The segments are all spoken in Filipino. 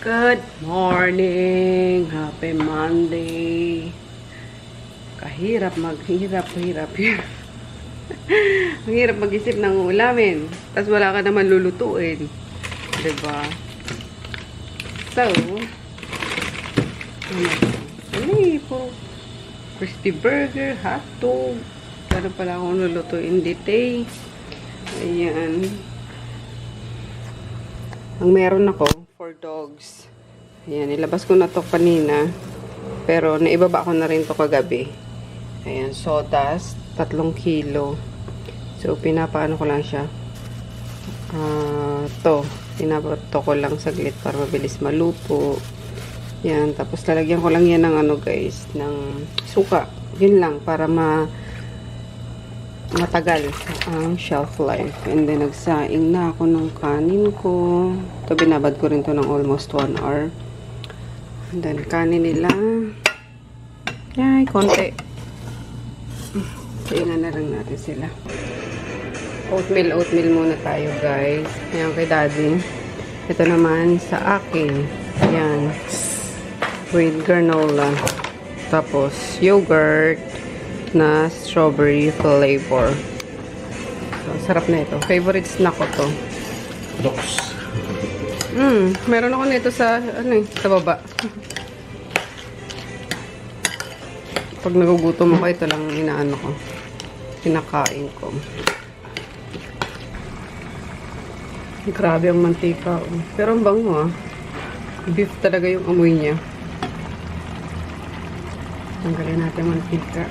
Good morning! Happy Monday! Kahirap maghirap. Ang hirap mag-isip ng ulamin. Tapos wala ka naman lulutuin. Diba? So, ano po? Crispy burger, hotdog. Ano pala akong lulutuin dito. Ayan. Ang meron ako, for dogs. Ayan, nilabas ko na to kanina. Pero naibaba ko na rin to kagabi. Ayan, sawdust, 3 kilo. So, pinapaano ko lang siya. Pinapato ko lang saglit para mabilis maluto. Yan, tapos lalagyan ko lang yan ng ano guys, ng suka. Yun lang, para matagal ang shelf life. And then, nagsaing na ako ng kanin ko. Ito, binabad ko rin to ng almost 1 hour. And then, kanin nila. Yay, konti. Tingnan na lang natin sila. Oatmeal muna tayo, guys. Ayan, kay daddy. Ito naman sa akin. Ayan. With granola. Tapos, yogurt na strawberry flavor. So, sarap na ito. Favorite snack ko to. Dogs. Meron ako nito sa, sa baba. Pag nagugutom ako, ito lang inaano ko. Kinakain ko. Grabe ang mantika. Pero ang bango Beef talaga yung amoy niya. Tanggalin natin mantika.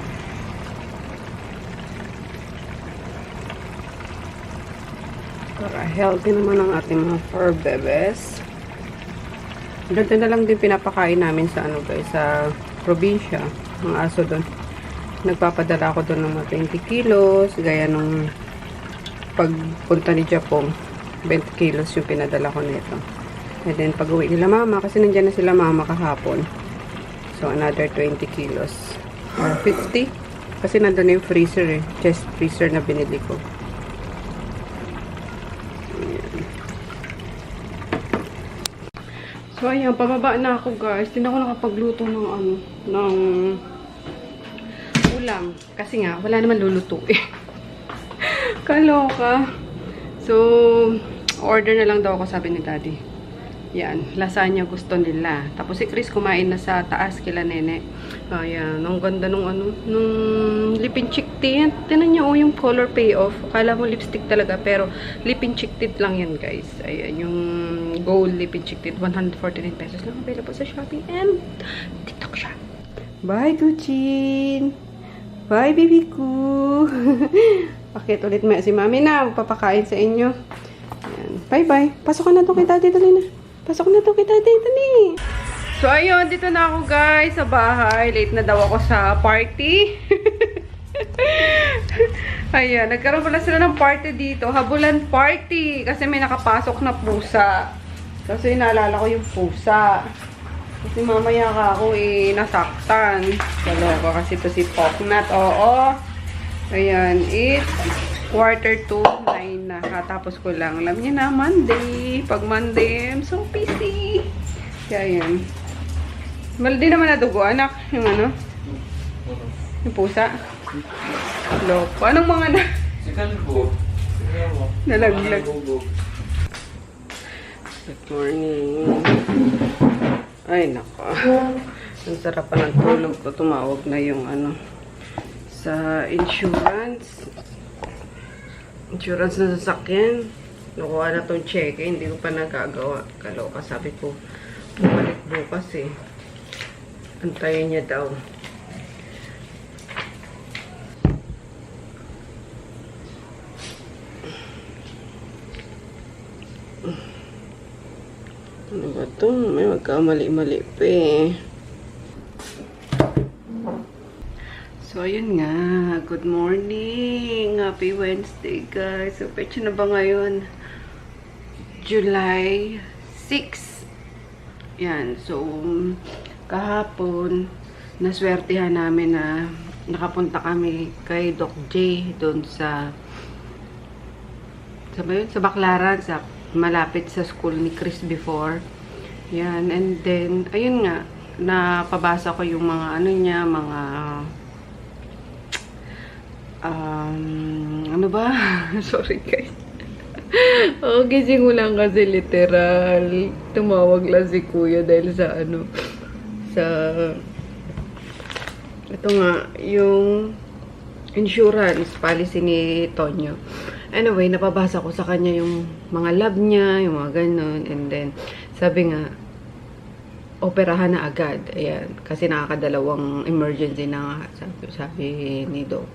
Para healthy naman ang ating mga fur bebes. Ganito na lang din pinapakain namin sa guys, sa probinsya. Mga aso doon. Nagpapadala ako doon ng mga 20 kilos. Gaya nung pagpunta ni Japong. 20 kilos yung pinadala ko nito. And then, pag uwi nila mama, kasi nandyan na sila mama kahapon. So, another 20 kilos. Or 50. Kasi nandun na yung freezer Chest freezer na binili ko. Ayan. So, ayan. Pababa na ako, guys. Hindi ako nakapagluto ng ng ulam. Kasi nga, wala naman lulutuin. Kaloka. So, order na lang daw ako, sabi ni daddy. Yan, lasagna gusto nila. Tapos si Chris kumain na sa taas kila nene. Ayan, ang ganda nung nung lipin chick tint. Tinan niyo yung color payoff. Akala mo lipstick talaga, pero lipin chick tint lang yan, guys. Ayan, yung gold lipin chick tint. 149 pesos lang available sa Shopee and TikTok shop. Bye, Guchin! Bye, baby ko! Bakit ulit si mami na magpapakain sa inyo. Ayan. Bye-bye. Pasok ka na to kay daddy, dali na. Pasok na to kay daddy, dali. So, ayun. Dito na ako, guys, sa bahay. Late na daw ako sa party. Ayan. Nagkaroon pala sila ng party dito. Habulan party. Kasi may nakapasok na pusa. Kasi naalala ko yung pusa. Kasi mamaya ka ako nasaktan. Kaloka kasi ito si Poknat. Oo. Ayan, it's 8:45 na. Katapos ko lang. Alam niyo na, Monday. Pag Monday, I'm so busy. Kaya yan. Maldi naman na dugo, anak. Yung yung pusa. Loko. Anong mga Si Kalbo. nalaglag. Good morning. Ay, nako. Ang sarap pa ng tulog ko. Tumawag na yung sa insurance na sasakyan. Nakuha na tong cheque, hindi ko pa nagagawa. Kaloka, sabi ko bumalik bukas antayin niya daw. Ano ba ito? May magkamali-mali pa So, ayun nga. Good morning. Happy Wednesday, guys. So, pecha na ba ngayon? July 6. Yan. So, kahapon, naswertihan namin na nakapunta kami kay Doc J doon sa Baclaran, sa malapit sa school ni Chris before. Yan, and then, ayun nga, napabasa ko yung mga ano niya, mga, ano ba? Sorry guys. Oh, gising ko lang kasi literal. Tumawag lang si kuya dahil sa ano, sa, ito nga, yung insurance policy ni Tonyo. Anyway, napabasa ko sa kanya yung mga lab niya, yung mga ganun. And then, sabi nga, operahan na agad. Ayan. Kasi nakakadalawang emergency na nga, sabi ni Doc.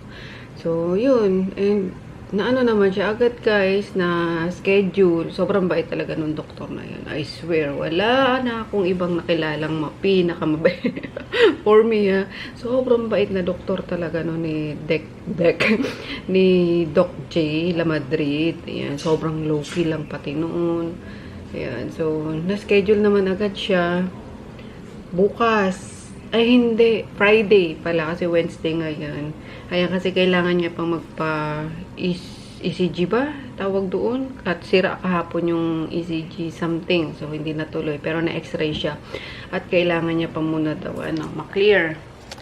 So, yun. And, naano naman siya agad guys, na schedule. Sobrang bait talaga nung doktor na yun. I swear, wala na akong ibang nakilalang pinakamabait. For me, ha. Sobrang bait na doktor talaga no ni ni Doc J. La Madrid. Ayan, sobrang low-key lang pati noon. Ayan, so, na-schedule naman agad siya. Bukas. Ay, hindi. Friday pala kasi Wednesday ngayon. Kaya kasi kailangan niya pang ECG ba? Tawag doon. At sira kahapon yung ECG something. So, hindi natuloy. Pero na-x-ray siya. At kailangan niya pa muna daw, ma-clear.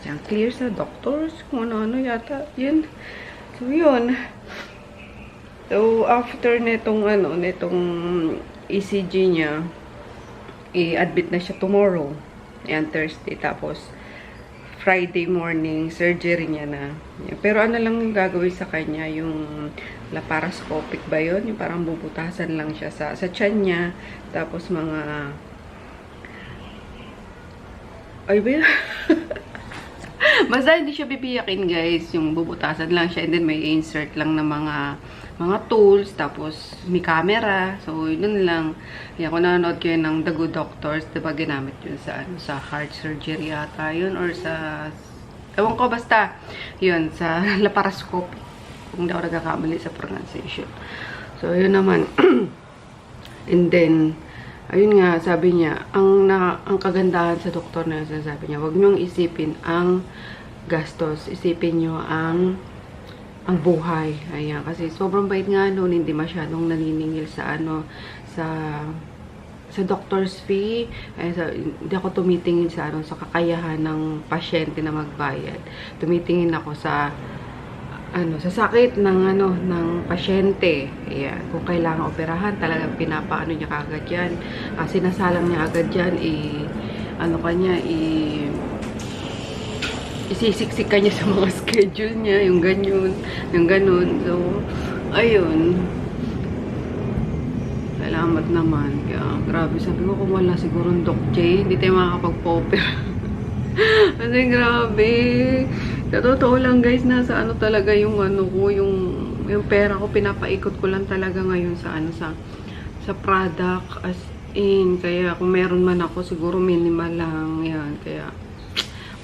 Yan, clear sa doctors. Kung ano-ano yata. Yun. So, yun. So, after netong, netong ECG niya, i-admit na siya tomorrow. Yan, Thursday. Tapos, Friday morning, surgery niya na. Yan. Pero ano lang yung gagawin sa kanya, yung laparoscopic ba yun? Yung parang bubutasan lang siya sa tiyan niya. Tapos mga... Ay ba yun? Basta hindi siya bibiyakin guys. Yung bubutasan lang siya. And then may insert lang na mga tools, tapos may camera. So, yun lang. Yan, kung nanonood kayo ng The Good Doctors, diba ginamit yun sa heart surgery yata yun, or sa, ewan ko, basta, yun, sa laparoscopy. Kung hindi ako nagkakamali sa pronunciation. So, yun naman. And then, ayun nga, sabi niya, ang kagandahan sa doktor na yun, sabi niya, huwag niyong isipin ang gastos, isipin niyo ang buhay. Ayan, kasi sobrang bait nga noon, hindi masyadong naniningil sa sa doctor's fee. Ay, hindi ako tumitingin sa sa kakayahan ng pasyente na magbayad. Tumitingin ako sa sa sakit ng ng pasyente. Ayan, kung kailangan operahan, talagang pinapaano niya kagad 'yan. Sinasalang niya agad 'yan, isisiksik ka niya sa mga schedule niya, yung ganun. So, ayun. Salamat naman. Kaya, grabe. Sabi ko, kung wala siguro Doc J, hindi tayo makakapag-popera. Kasi, grabe. Sa totoo lang, guys, nasa talaga yung ko, yung pera ko, pinapaikot ko lang talaga ngayon sa sa product, as in. Kaya, kung meron man ako, siguro minimal lang. Yan, kaya,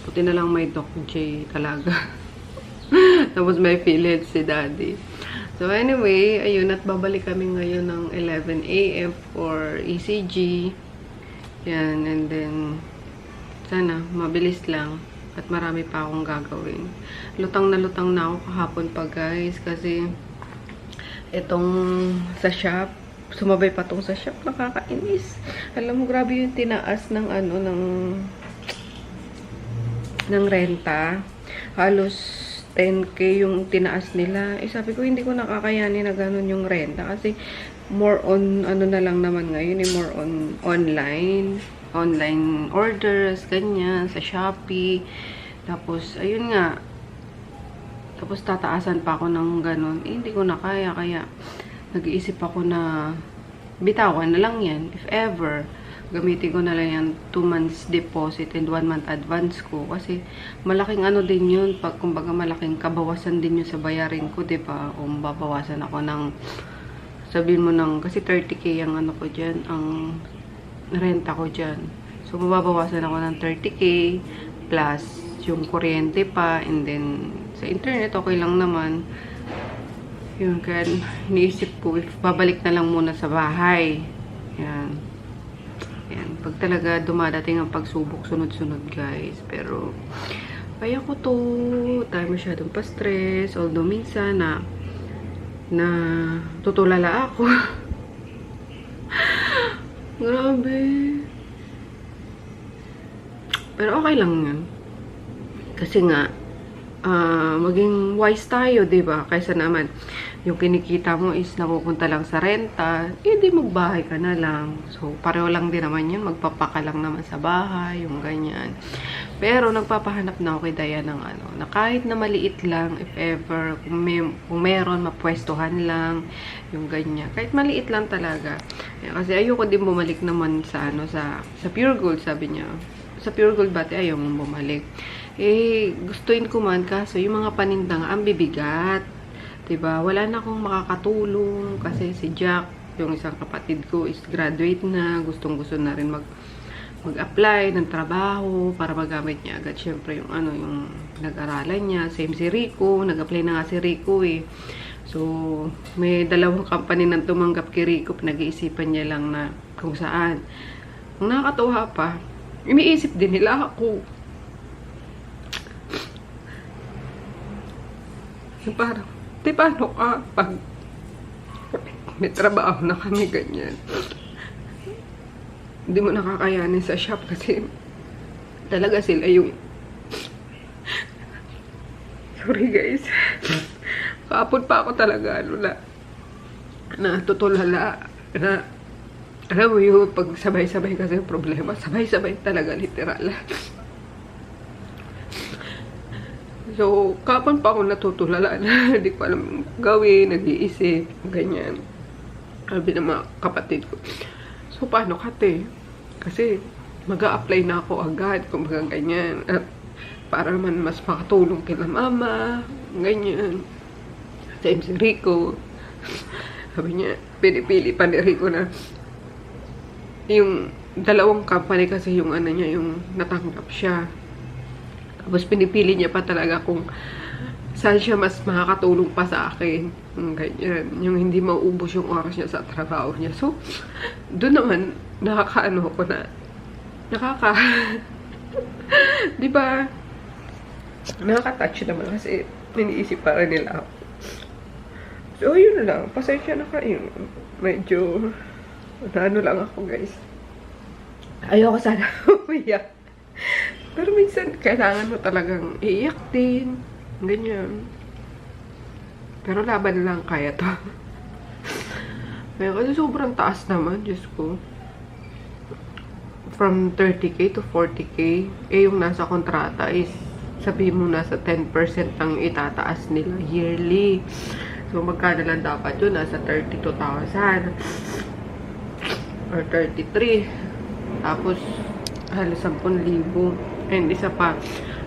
puti na lang may Doc J talaga. Tapos may PhilHealth si Daddy. So anyway, ayun, at babalik kami ngayon ng 11 AM for ECG. Yan, and then sana mabilis lang at marami pa akong gagawin. Lutang na ako kahapon pa guys, kasi itong sa shop, sumabay pa tong sa shop, nakakainis. Alam mo, grabe yung tinaas ng ng renta. Halos 10K yung tinaas nila. Sabi ko, hindi ko nakakayanin na ganun yung renta. Kasi, more on, na lang naman ngayon, more on online orders, ganyan, sa Shopee. Tapos, ayun nga. Tapos, tataasan pa ako ng ganun. Hindi ko na kaya. Kaya, nag-iisip ako na bitawan na lang yan, if ever. Gamitin ko na lang yung 2 months deposit and 1 month advance ko. Kasi, malaking din yun. Kumbaga, malaking kabawasan din yun sa bayarin ko, diba? Kung babawasan ako ng, sabihin mo kasi 30K ang ko dyan, ang renta ko dyan. So, mababawasan ako ng 30K plus yung kuryente pa, and then, sa internet, okay lang naman. Yun, kaya, iniisip ko, if babalik na lang muna sa bahay. Yan. Yan, pag talaga dumadating ang pagsubok sunod-sunod guys. Pero, kaya ko to, tayo masyadong pa-stress, although minsan na tutulala ako. Grabe. Pero okay lang yun. Kasi nga, maging wise tayo, 'di ba? Kaysa naman yung kinikita mo is napupunta lang sa renta, di magbahay ka na lang. So, pareho lang din naman yun. Magpapaka lang naman sa bahay, yung ganyan. Pero, nagpapahanap na ako kay Daya ng ano, na kahit na maliit lang, if ever, kung meron, mapwestuhan lang, yung ganyan. Kahit maliit lang talaga. Kasi ayoko din bumalik naman sa, ano, sa Pure Gold, sabi niya. Sa Pure Gold bati, ayaw mong bumalik. Gustuin ko man, kaso yung mga paninda nga, ang bibigat. Diba? Wala na akong makakatulong kasi si Jack, yung isang kapatid ko, is graduate na. Gustong-gusto na rin mag-apply ng trabaho para magamit niya agad. Siyempre, yung ano, yung nag-aralan niya. Same si Rico. Nag-apply na nga si Rico eh. So, may dalawang company nang tumanggap kay Rico. Pinag-iisipan niya lang na kung saan. Ang nakakatuwa pa, iniisip din nila ako. So, parang, di paano ka pag may trabaho na kami ganyan? Hindi mo nakakayanin sa shop kasi talaga sila yung sorry guys. Kapon pa ako talaga natutulala na alam mo yung pag sabay-sabay kasi yung problema. Sabay-sabay talaga literal. So, kapon pa ako natutulala na hindi ko alam gawin, nag-iisip, ganyan. Sabi ng mga kapatid ko. So, paano kate? Kasi, mag-a-apply na ako agad, kung baga ganyan. At para naman mas makatulong kila mama, ganyan. Same si Rico. Sabi niya, pinipili pa ni Rico na yung dalawang company kasi yung ano niya, yung natanggap siya. Tapos pinipili niya pa talaga kung saan siya mas makakatulong pa sa akin. Ganyan. Yung hindi mauubos yung oras niya sa trabaho niya. So, doon naman, nakakaano ko na, di ba, nakaka-touch naman kasi iniisip pa rin nila ako. So, yun lang. Pasensya na kayo. Medyo, ano lang ako, guys. Ayoko sana umiyak. Pero minsan, kailangan mo talagang iiyak din. Ganyan. Pero laban lang, kaya to. Kaya kasi sobrang taas naman, Diyos ko. From 30k to 40k. Yung nasa kontrata is, sabihin mo nasa 10% ang itataas nila yearly. So, magkano lang dapat yun? Nasa 32,000. Or 33. Tapos, halos 10,000. And isa pa,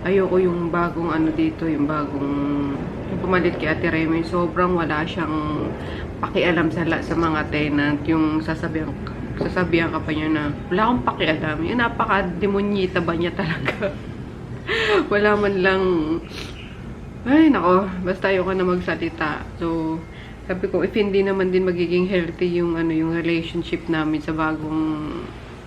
ayoko yung bagong ano dito, yung yung pumalit kay Ate Remy, sobrang wala siyang pakialam sa mga tenant. Yung sasabihan ka pa niya na, wala akong pakialam. Yung napaka-demonyita ba niya talaga? Wala man lang, ay nako, basta ayoko na magsalita. So, sabi ko, if hindi naman din magiging healthy yung yung relationship namin sa bagong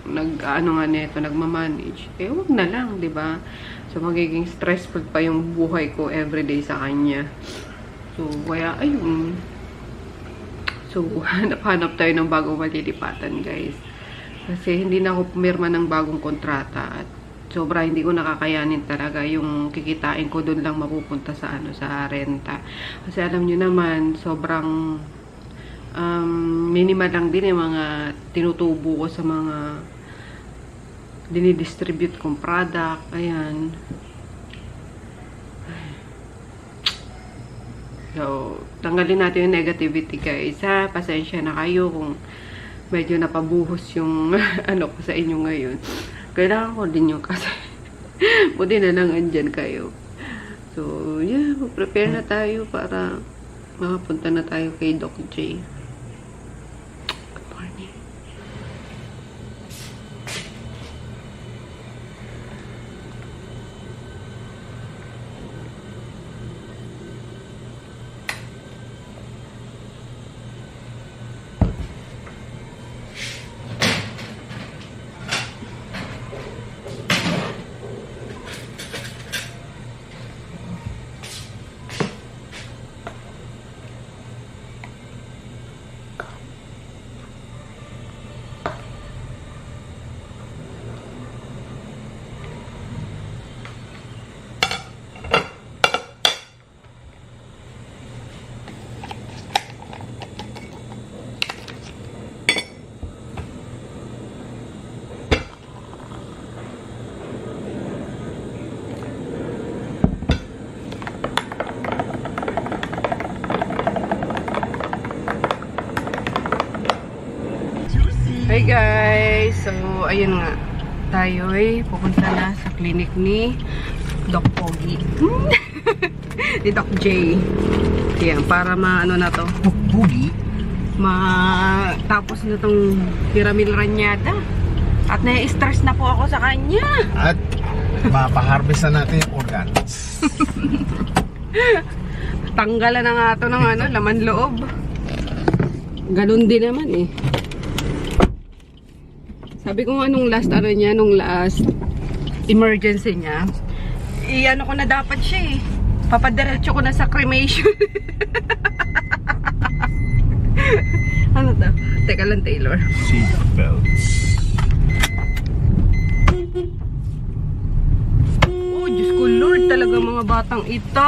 nagmamanage, wag na lang, 'di ba? So magiging stressful pa yung buhay ko everyday sa kanya. So kaya ayun. So hanap tayo ng bagong malilipatan, guys. Kasi hindi na ako pumirma ng bagong kontrata at sobra hindi ko nakakayanin talaga yung kikitain ko doon lang mapupunta sa sa renta. Kasi alam niyo naman, sobrang minimal lang din yung mga tinutubo ko sa mga dinidistribute kong product. Ayan. So, tanggalin natin yung negativity, guys. Ha? Pasensya na kayo kung medyo napabuhos yung ano ko sa inyo ngayon. Kailangan ko din yung kasi buti na lang andyan kayo. So, yeah, prepare na tayo para makapunta na tayo kay Doc J. Good morning. guys! So, ayun nga. Tayo ay pupunta na sa clinic ni Doc Pogi. Ni Doc J. Yan, para maano na to. Pogi? Tapos na tong Pyramid Ranyada. At nai-stress na po ako sa kanya. At mapaharvest na natin yung organs. Tanggalan na nga to ng ano, laman loob. Ganun din naman eh. Sabi ko nga nung last ano niya, nung last emergency niya, ano ko na dapat siya eh. Papadiretso ko na sa cremation. Ano to? Teka lang, Taylor. Seatbelts. Oh, Diyos ko Lord, talaga mga batang ito.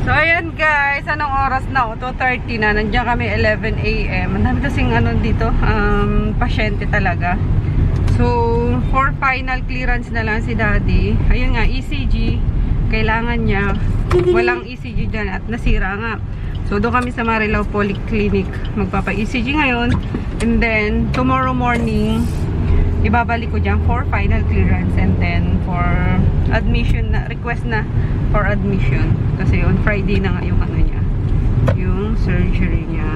So, ayan guys, anong oras na? 2:30 na. Nandiyan kami 11 AM. Ang dami kasing ano dito, pasyente talaga. So, for final clearance na lang si Daddy. Ayun nga, ECG. Kailangan niya. Walang ECG dyan at nasira nga. So, doon kami sa Marilao Polyclinic. Magpapa-ECG ngayon. And then, tomorrow morning, ibabalik ko dyan for final clearance. And then, for admission na, request na for admission. Kasi on Friday na nga yung ano niya. Yung surgery niya.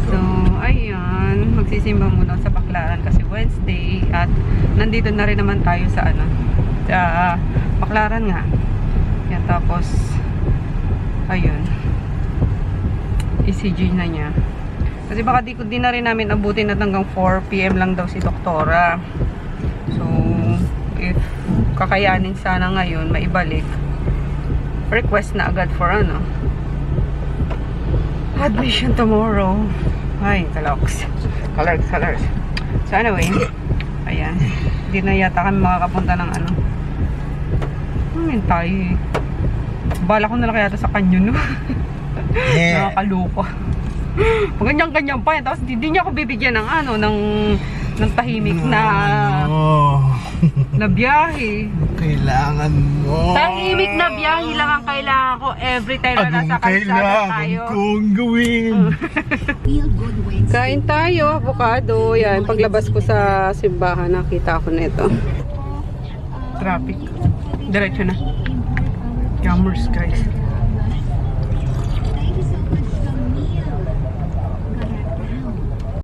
So, ayan. Magsisimba muna sa Baclaran kasi Wednesday. At nandito na rin naman tayo sa ano. Sa Baclaran nga. Yan, tapos ayun. ECG na niya. Kasi baka di na rin namin abutin at hanggang 4 PM lang daw si doktora. So, if kakayanin sana ngayon, maibalik. Request na agad for ano. Admission tomorrow. Ay, kaloks. Colors. So, anyway. Ayan. Hindi na yata kami makakapunta ng ano. Ayun tayo eh. Bala ko na lang kaya sa kanyo, no? Yeah. Nakakaluko. Ganyan-ganyan pa yan. Tapos hindi niya ako bibigyan ng ano, ng tahimik na na biyahe. Kailangan mo. Tahimik na biyahe lang ang kailangan ko every time na nasa kalsada tayo. Kung gawin? Kain tayo, avocado. Yan, paglabas ko sa simbahan, nakita ko na ito. Traffic. Diretso na. Jammers, guys.